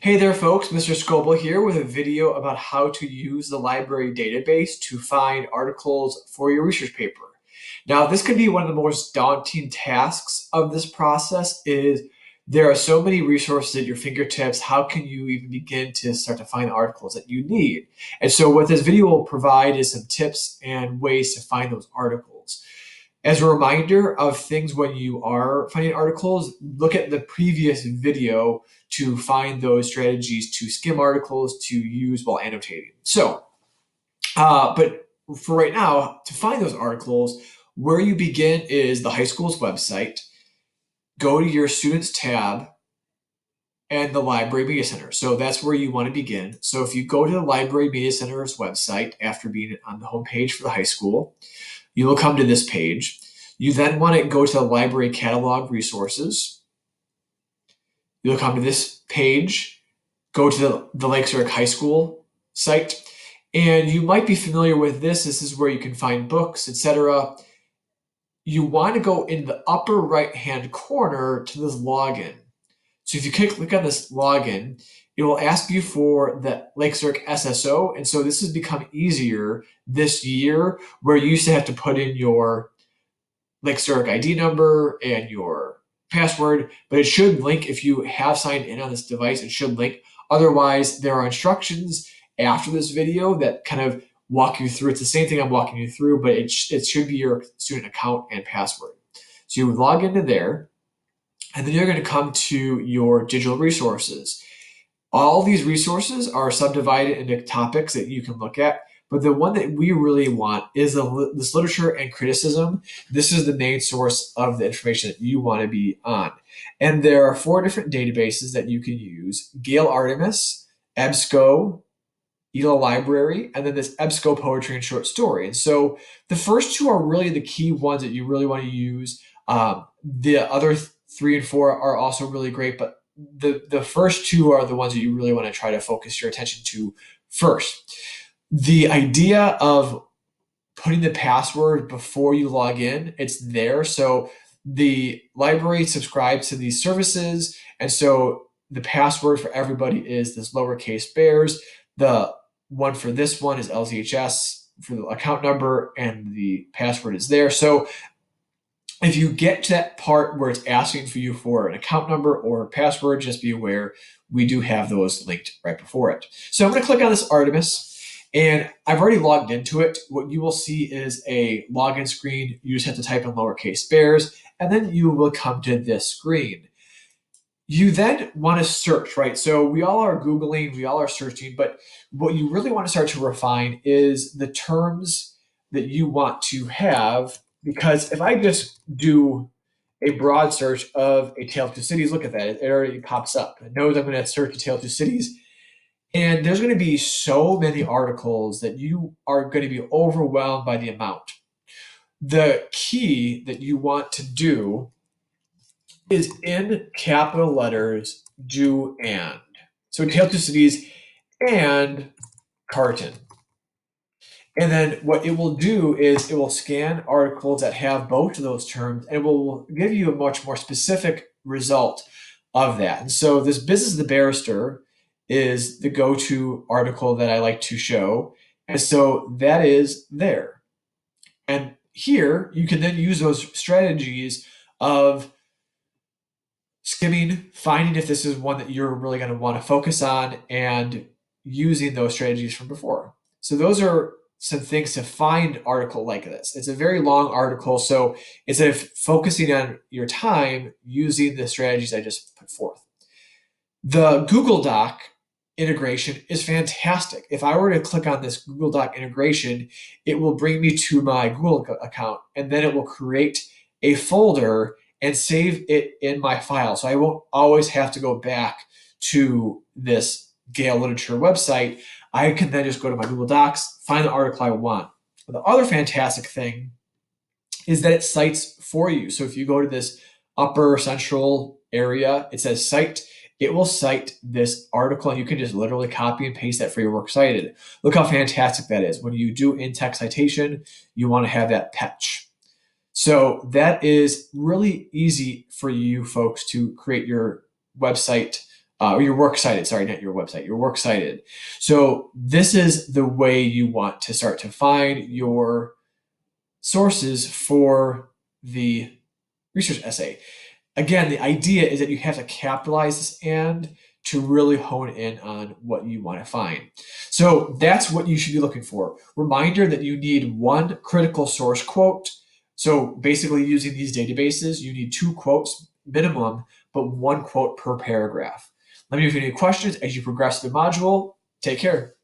Hey there folks, Mr. Scoble here with a video about how to use the library database to find articles for your research paper. Now, this can be one of the most daunting tasks of this process is there are so many resources at your fingertips. How can you even begin to start to find articles that you need? And so what this video will provide is some tips and ways to find those articles. As a reminder of things when you are finding articles, look at the previous video to find those strategies to skim articles to use while annotating. But for right now, to find those articles, where you begin is the high school's website. Go to your students tab and the Library Media Center. So that's where you want to begin. So if you go to the Library Media Center's website after being on the homepage for the high school, you will come to this page. You then want to go to the library catalog resources. You'll come to this page, go to the Lake Zurich High School site, and you might be familiar with this. This is where you can find books, etc. You want to go in the upper right-hand corner to this login. So if you click on this login, it will ask you for the Lake Zurich SSO. And so this has become easier this year, where you used to have to put in your Lake Zurich ID number and your password, but it should link if you have signed in on this device, it should link. Otherwise, there are instructions after this video that kind of walk you through. It's the same thing I'm walking you through, but it should be your student account and password. So you would log into there, and then you're going to come to your digital resources. All these resources are subdivided into topics that you can look at, but the one that we really want is this literature and criticism. This is the main source of the information that you want to be on. And there are 4 different databases that you can use: Gale Artemis, EBSCO, ELA Library, and then this EBSCO Poetry and Short Story. And so the first 2 are really the key ones that you really want to use. The other 3 and 4 are also really great, but the first 2 are the ones that you really want to try to focus your attention to first. The idea of putting the password before you log in, it's there. So the library subscribes to these services, and so the password for everybody is this lowercase bears. The one for this one is LZHS for the account number, and the password is there. So if you get to that part where it's asking for you for an account number or password, just be aware we do have those linked right before it. So I'm going to click on this Artemis, and I've already logged into it. What you will see is a login screen. You just have to type in lowercase bears, and then you will come to this screen. You then want to search, right? So we all are Googling, we all are searching, but what you really want to start to refine is the terms that you want to have. Because if I just do a broad search of A Tale of Two Cities, look at that, it already pops up. It knows I'm going to search A Tale of Two Cities. And there's going to be so many articles that you are going to be overwhelmed by the amount. The key that you want to do is in capital letters, do and. So A Tale of Two Cities and Carton. And then what it will do is it will scan articles that have both of those terms, and it will give you a much more specific result of that. And so this Business of the Barrister is the go-to article that I like to show. And so that is there. And here you can then use those strategies of skimming, finding if this is one that you're really going to want to focus on, and using those strategies from before. So those are some things to find an article like this. It's a very long article, so instead of focusing on your time, using the strategies I just put forth. The Google Doc integration is fantastic. If I were to click on this Google Doc integration, it will bring me to my Google account, and then it will create a folder and save it in my file. So I won't always have to go back to this Gale Literature website. I can then just go to my Google Docs, find the article I want. The other fantastic thing is that it cites for you. So if you go to this upper central area, it says cite. It will cite this article, and you can just literally copy and paste that for your works cited. Look how fantastic that is. When you do in-text citation, you want to have that patch. So that is really easy for you folks to create your website Your works cited, sorry, not your website, your works cited. So this is the way you want to start to find your sources for the research essay. Again, the idea is that you have to capitalize this and to really hone in on what you want to find. So that's what you should be looking for. Reminder that you need one critical source quote. So basically using these databases, you need 2 quotes minimum, but 1 quote per paragraph. Let me know if you have any questions as you progress through the module. Take care.